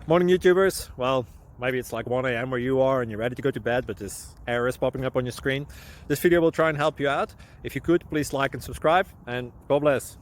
Morning YouTubers. Well, maybe it's like 1 a.m. where you are and you're ready to go to bed, but this error is popping up on your screen. This video will try and help you out. If you could, please like and subscribe, and God bless.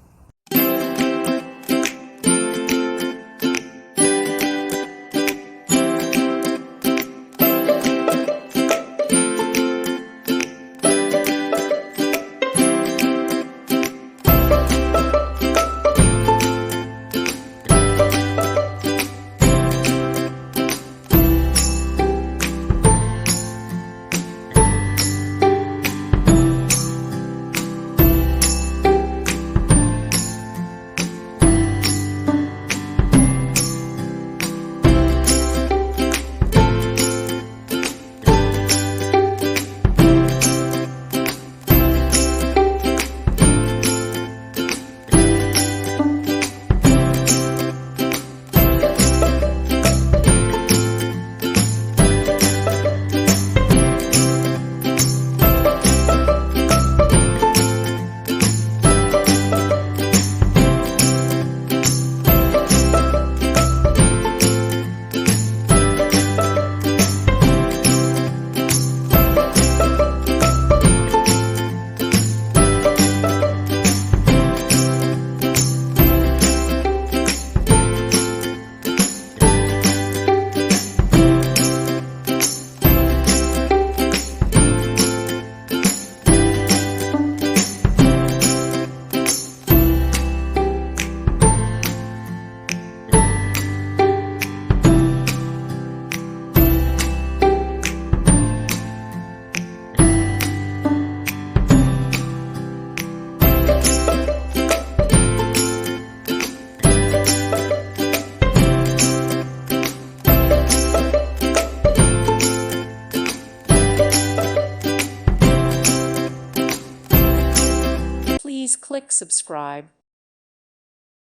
Please click subscribe.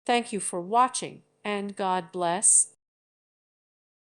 Thank you for watching, and God bless.